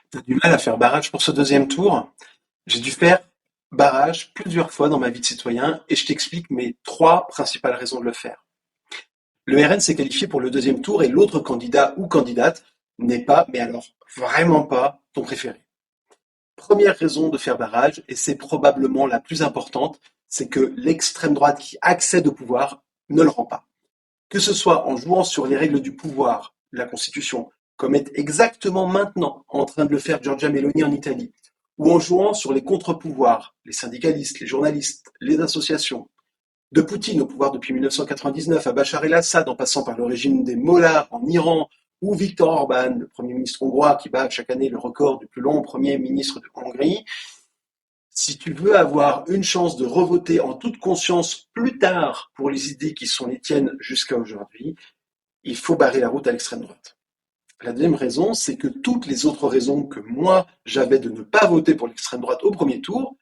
T'as du mal à faire barrage pour ce deuxième tour? J'ai dû faire barrage plusieurs fois dans ma vie de citoyen et je t'explique mes trois principales raisons de le faire. Le RN s'est qualifié pour le deuxième tour et l'autre candidat ou candidate n'est pas, mais alors vraiment pas, ton préféré. Première raison de faire barrage, et c'est probablement la plus importante, c'est que l'extrême droite qui accède au pouvoir ne le rend pas. Que ce soit en jouant sur les règles du pouvoir, la Constitution, comme est exactement maintenant en train de le faire Giorgia Meloni en Italie, ou en jouant sur les contre-pouvoirs, les syndicalistes, les journalistes, les associations, de Poutine au pouvoir depuis 1999 à Bachar el-Assad en passant par le régime des Mollahs en Iran, ou Viktor Orban, le Premier ministre hongrois qui bat chaque année le record du plus long Premier ministre de Hongrie, si tu veux avoir une chance de revoter en toute conscience plus tard pour les idées qui sont les tiennes jusqu'à aujourd'hui, il faut barrer la route à l'extrême droite. La deuxième raison, c'est que toutes les autres raisons que moi j'avais de ne pas voter pour l'extrême droite au premier tour,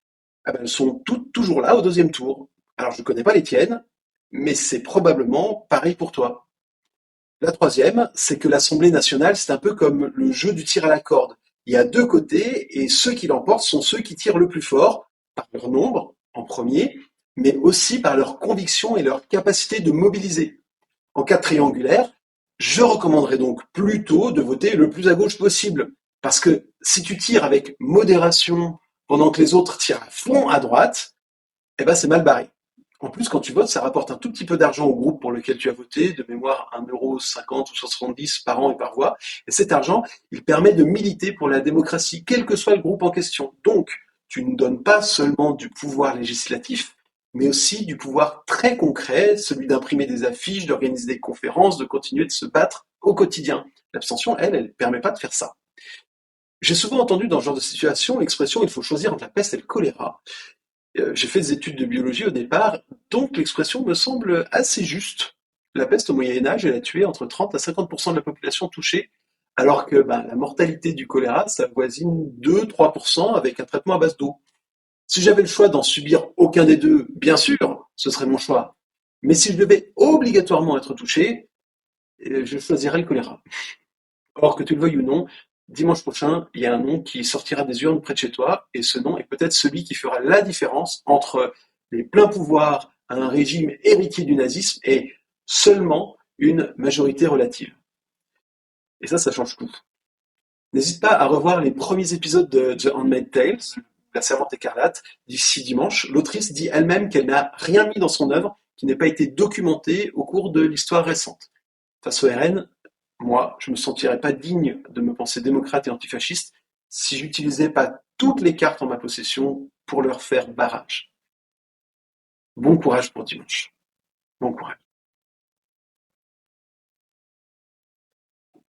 eh ben, elles sont toutes toujours là au deuxième tour. Alors je ne connais pas les tiennes, mais c'est probablement pareil pour toi. La troisième, c'est que l'Assemblée nationale, c'est un peu comme le jeu du tir à la corde. Il y a deux côtés, et ceux qui l'emportent sont ceux qui tirent le plus fort, par leur nombre, en premier, mais aussi par leur conviction et leur capacité de mobiliser. En cas de triangulaire, je recommanderais donc plutôt de voter le plus à gauche possible. Parce que si tu tires avec modération pendant que les autres tirent à fond à droite, eh ben c'est mal barré. En plus, quand tu votes, ça rapporte un tout petit peu d'argent au groupe pour lequel tu as voté, de mémoire 1,50 € ou 70 par an et par voix. Et cet argent, il permet de militer pour la démocratie, quel que soit le groupe en question. Donc, tu ne donnes pas seulement du pouvoir législatif, mais aussi du pouvoir très concret, celui d'imprimer des affiches, d'organiser des conférences, de continuer de se battre au quotidien. L'abstention, elle ne permet pas de faire ça. J'ai souvent entendu dans ce genre de situation l'expression il faut choisir entre la peste et le choléra. J'ai fait des études de biologie au départ, donc l'expression me semble assez juste. La peste au Moyen Âge, elle a tué entre 30 à 50% de la population touchée, alors que la mortalité du choléra, ça voisine 2-3% avec un traitement à base d'eau. Si j'avais le choix d'en subir aucun des deux, bien sûr, ce serait mon choix. Mais si je devais obligatoirement être touché, je choisirais le choléra. Or, que tu le veuilles ou non, dimanche prochain, il y a un nom qui sortira des urnes près de chez toi, et ce nom est peut-être celui qui fera la différence entre les pleins pouvoirs à un régime héritier du nazisme et seulement une majorité relative. Et ça change tout. N'hésite pas à revoir les premiers épisodes de The Handmaid's Tale, La Servante écarlate, d'ici dimanche. L'autrice dit elle-même qu'elle n'a rien mis dans son œuvre qui n'ait pas été documenté au cours de l'histoire récente. Face au RN, moi, je me sentirais pas digne de me penser démocrate et antifasciste si j'utilisais pas toutes les cartes en ma possession pour leur faire barrage. Bon courage pour dimanche. Bon courage.